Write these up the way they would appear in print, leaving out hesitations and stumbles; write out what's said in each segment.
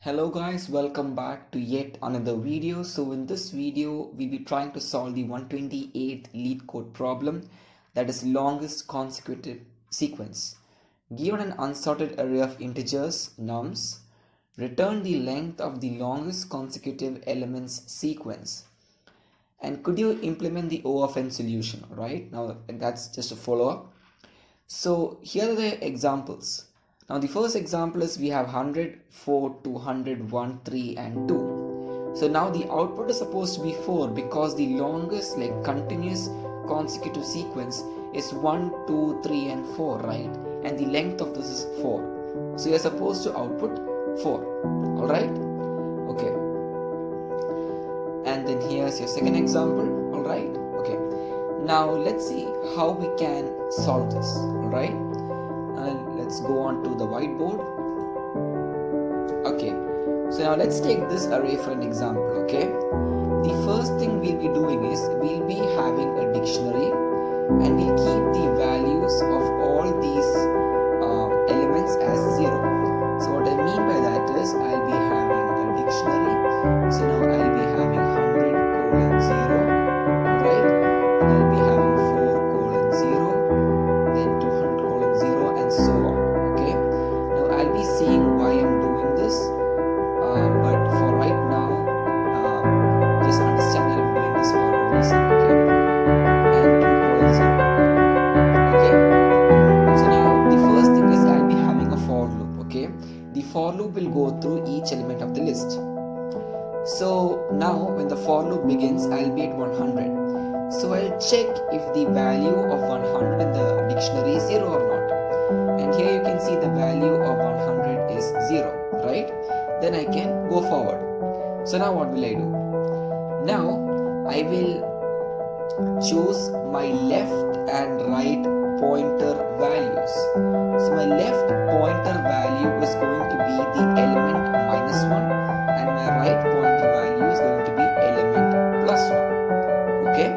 Hello guys, welcome back to yet another video. So in this video, we'll be trying to solve the 128th Leetcode problem, that is longest consecutive sequence. Given an unsorted array of integers, nums, return the length of the longest consecutive elements sequence. And could you implement the O of n solution, right? Now that's just a follow-up. So here are the examples. Now the first example is we have 100, 4, 200, 1, 3 and 2. So now the output is supposed to be 4 because the longest continuous consecutive sequence is 1, 2, 3 and 4, right? And the length of this is 4. So you're supposed to output 4. Alright? Okay. And then here's your second example. Alright? Okay. Now let's see how we can solve this. Alright? Let's go on to the whiteboard. Okay, so now let's take this array for an example. Okay, the first thing we'll be doing is we'll be having a dictionary and we'll keep the values of all these elements as 0. So what I mean by that is I'll be having a dictionary. So now I'll be having 100 colon 0, right? And I'll be having 4 colon 0, then 200 colon 0 and so on. Okay, now I'll be seeing why I'm doing this, but for right now just understand that I'm doing this for a reason. Okay, and 2 colon 0. Okay, so now the first thing is I'll be having a for loop. Okay, the for loop will go through each element of the list. So now when the for loop begins, I'll be at 100. So I'll check if the value of 100 in the dictionary is 0 or not. And here you can see the value of 100 is 0, right? Then I can go forward. So now what will I do? Now I will choose my left and right pointer values. So my left pointer value is going to be the element -1 and my right pointer value is going to be element +1. Okay,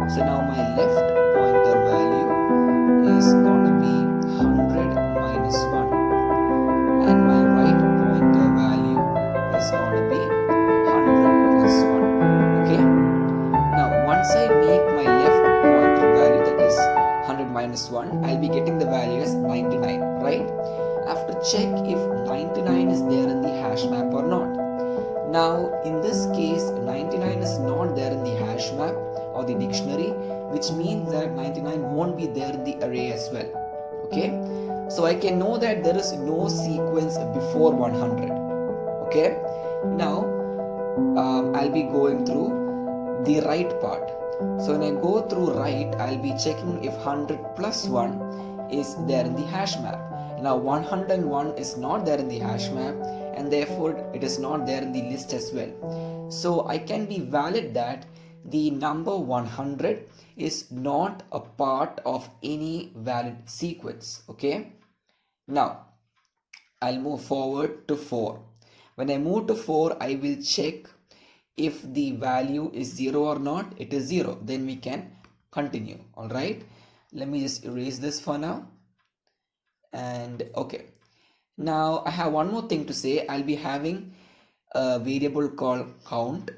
so now my left pointer value is going to be 100 minus 1 and my right pointer value is going to be 100 plus 1. Okay, now once I make my left pointer value, that is 100 minus 1, I'll be getting the value as 99, right? I have to check if 99 is there in the hash map or not. Now in this case 99 is not there in the hash map or the dictionary, which means that 99 won't be there in the array as well. Okay, so I can know that there is no sequence before 100. Okay, now I'll be going through the right part. So when I go through right, I'll be checking if 100 plus 1 is there in the hash map. Now 101 is not there in the hash map and therefore it is not there in the list as well. So I can be valid that the number 100 is not a part of any valid sequence. Okay, now I'll move forward to 4. When I move to 4, I will check if the value is 0 or not. It is 0, then we can continue. All right, let me just erase this for now. And okay, now I have one more thing to say. I'll be having a variable called count.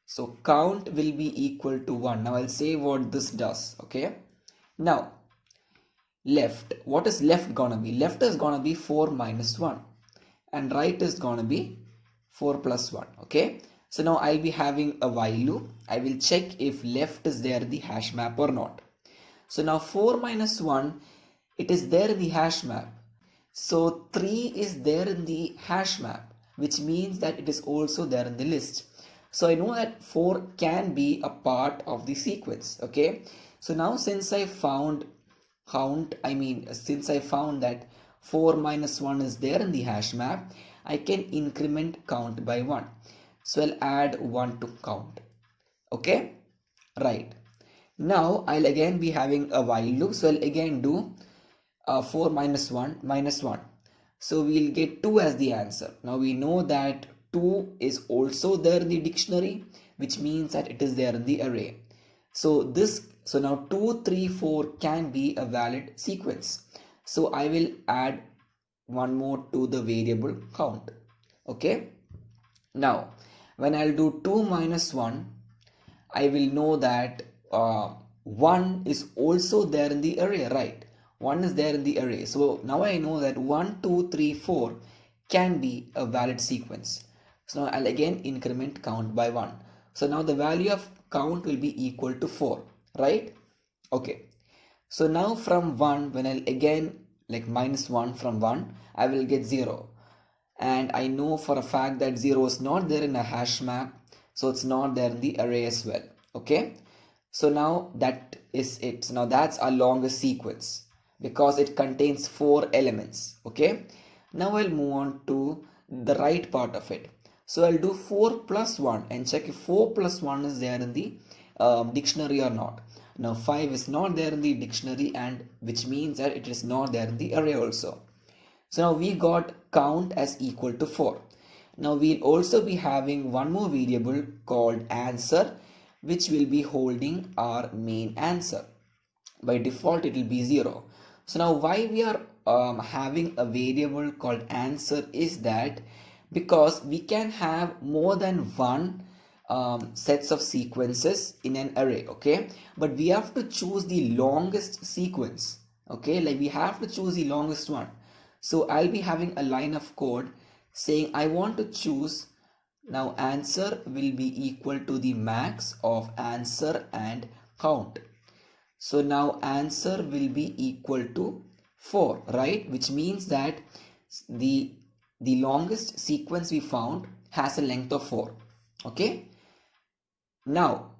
So count will be equal to 1. Now I'll say what this does. Okay, now left, what is left gonna be? Left is gonna be 4 minus 1 and right is gonna be 4 plus 1. Okay, so now I'll be having a while loop. I will check if left is there in the hash map or not. So now 4 minus 1, it is there in the hash map. So 3 is there in the hash map, which means that it is also there in the list. So I know that 4 can be a part of the sequence. Okay, so now since I found since I found that 4 minus 1 is there in the hash map, I can increment count by 1. So I'll add 1 to count. Okay, right. Now I'll again be having a while loop. So I'll again do 4 minus 1 minus 1. So we'll get 2 as the answer. Now we know that 2 is also there in the dictionary, which means that it is there in the array. So now 2, 3, 4 can be a valid sequence. So I will add one more to the variable count. Okay, Now when I'll do 2 minus 1, I will know that 1 is also there in the array, right? 1 is there in the array. So now I know that 1, 2, 3, 4 can be a valid sequence. So now I'll again increment count by 1. So now the value of count will be equal to 4, right? Okay. So now from 1, when I'll again like minus 1 from 1, I will get 0. And I know for a fact that 0 is not there in a hash map, so it's not there in the array as well. Okay, so now that is it. So now that's our longest sequence because it contains 4 elements. Okay, now I'll move on to the right part of it. So I'll do 4 plus 1 and check if 4 plus 1 is there in the dictionary or not. Now 5 is not there in the dictionary, and which means that it is not there in the array also. So now we got count as equal to 4. Now we'll also be having one more variable called answer, which will be holding our main answer. By default it will be 0. So now why we are having a variable called answer is that because we can have more than one sets of sequences in an array, okay, but we have to choose the longest sequence, okay, like we have to choose the longest one. So I'll be having a line of code saying I want to choose, now answer will be equal to the max of answer and count. So now answer will be equal to 4, right? Which means that the longest sequence we found has a length of 4. Okay. Now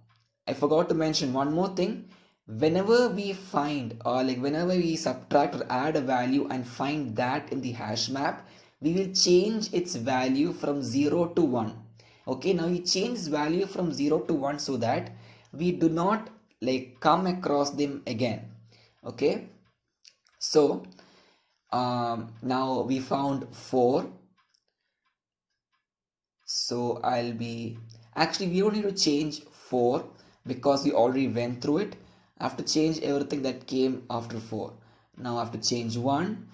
I forgot to mention one more thing. Whenever we find, or like whenever we subtract or add a value and find that in the hash map, we will change its value from 0 to 1. Okay, now we change value from 0 to 1 so that we do not like come across them again. Okay, so now we found 4. So I'll be, actually we don't need to change 4 because we already went through it. I have to change everything that came after 4. Now I have to change 1,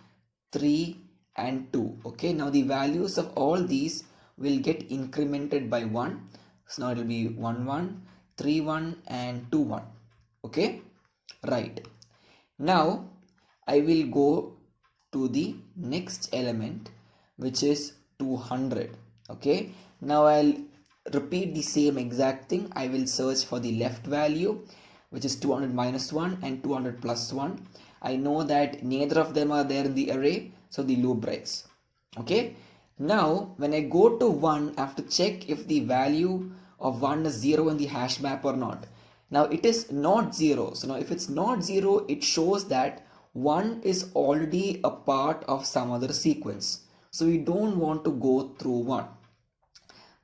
3 and 2. Okay, now the values of all these will get incremented by 1. So now it will be 1 1, 3 1 and 2 1. Okay, right. Now I will go to the next element, which is 200. Okay, now I'll repeat the same exact thing. I will search for the left value, which is 200 minus 1 and 200 plus 1. I know that neither of them are there in the array, so the loop breaks. Okay, now when I go to 1, I have to check if the value of 1 is 0 in the hash map or not. Now it is not 0. So now if it's not 0, it shows that 1 is already a part of some other sequence. So we don't want to go through 1.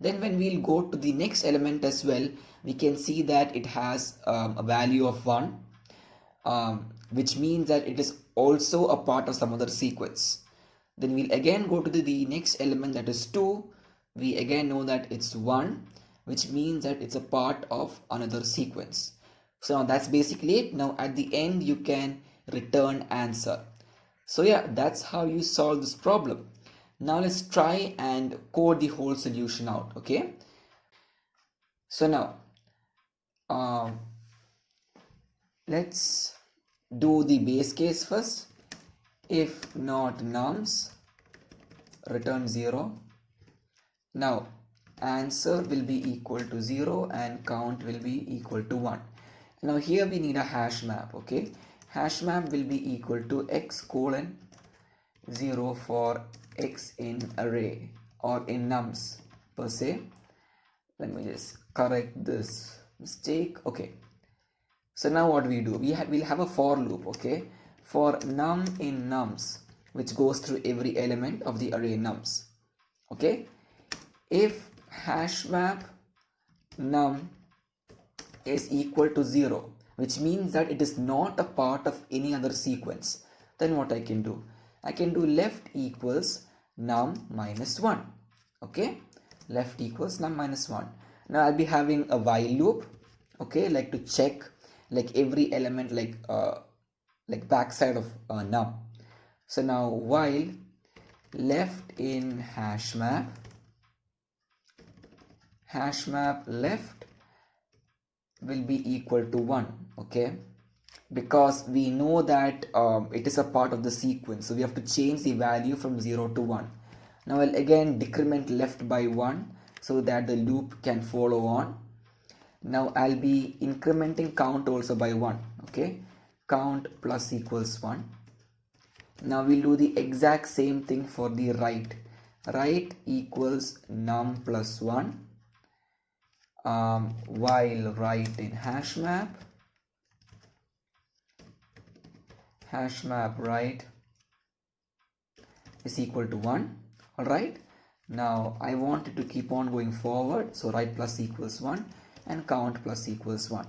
Then when we'll go to the next element as well, we can see that it has a value of 1, which means that it is also a part of some other sequence. Then we'll again go to the next element, that is 2. We again know that it's 1, which means that it's a part of another sequence. So now that's basically it. Now at the end you can return answer. So yeah, that's how you solve this problem. Now let's try and code the whole solution out. Okay, so now let's do the base case first. If not nums, return 0. Now answer will be equal to 0 and count will be equal to 1. Now here we need a hash map. Okay, hash map will be equal to x colon 0 for x in array or in nums per se. Let me just correct this mistake. Okay, so now what we do, we'll have a for loop. Okay, for num in nums, which goes through every element of the array nums. Okay, if hash map num is equal to 0, which means that it is not a part of any other sequence, then what I can do, I can do left equals num minus 1. Okay, left equals num minus 1. Now I'll be having a while loop. Okay, like to check like every element, like backside of num. So now while left in hash map hash map left will be equal to 1, okay, because we know that it is a part of the sequence, so we have to change the value from 0 to 1. Now I'll again decrement left by 1 so that the loop can follow on. Now I'll be incrementing count also by 1, okay, count plus equals 1. Now we'll do the exact same thing for the right. Right equals num plus 1, while right in hash map right is equal to 1. Alright, now I want it to keep on going forward, so right plus equals 1 and count plus equals 1.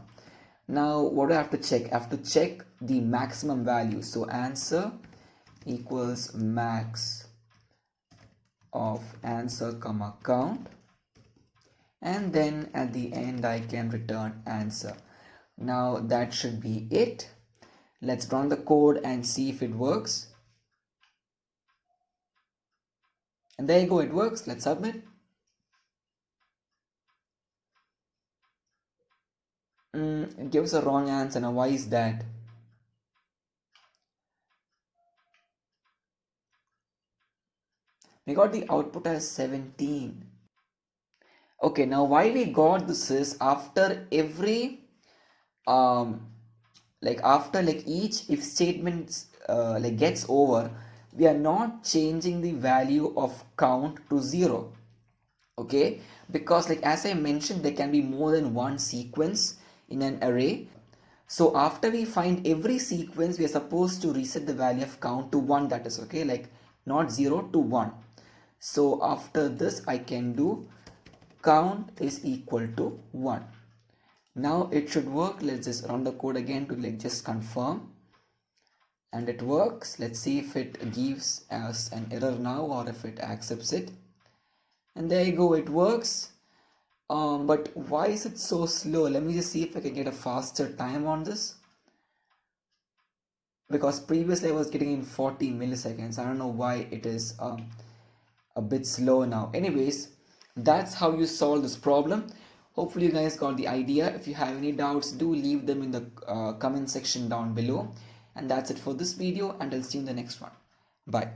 Now what do I have to check? I have to check the maximum value, so answer equals max of answer comma count, and then at the end I can return answer. Now that should be it. Let's run the code and see if it works. And there you go, it works. Let's submit. It gives a wrong answer. Now why is that? We got the output as 17. Okay, now why we got this is after every after each if statement gets over, we are not changing the value of count to 0, okay, because as I mentioned, there can be more than one sequence in an array. So after we find every sequence, we are supposed to reset the value of count to 1, that is okay, not 0 to 1. So after this I can do count is equal to 1. Now it should work. Let's just run the code again to just confirm, and it works. Let's see if it gives us an error now or if it accepts it. And there you go, it works. But why is it so slow? Let me just see if I can get a faster time on this, because previously I was getting in 40 milliseconds. I don't know why it is a bit slow now. Anyways, that's how you solve this problem. Hopefully you guys got the idea. If you have any doubts, do leave them in the comment section down below. And that's it for this video, and I'll see you in the next one. Bye.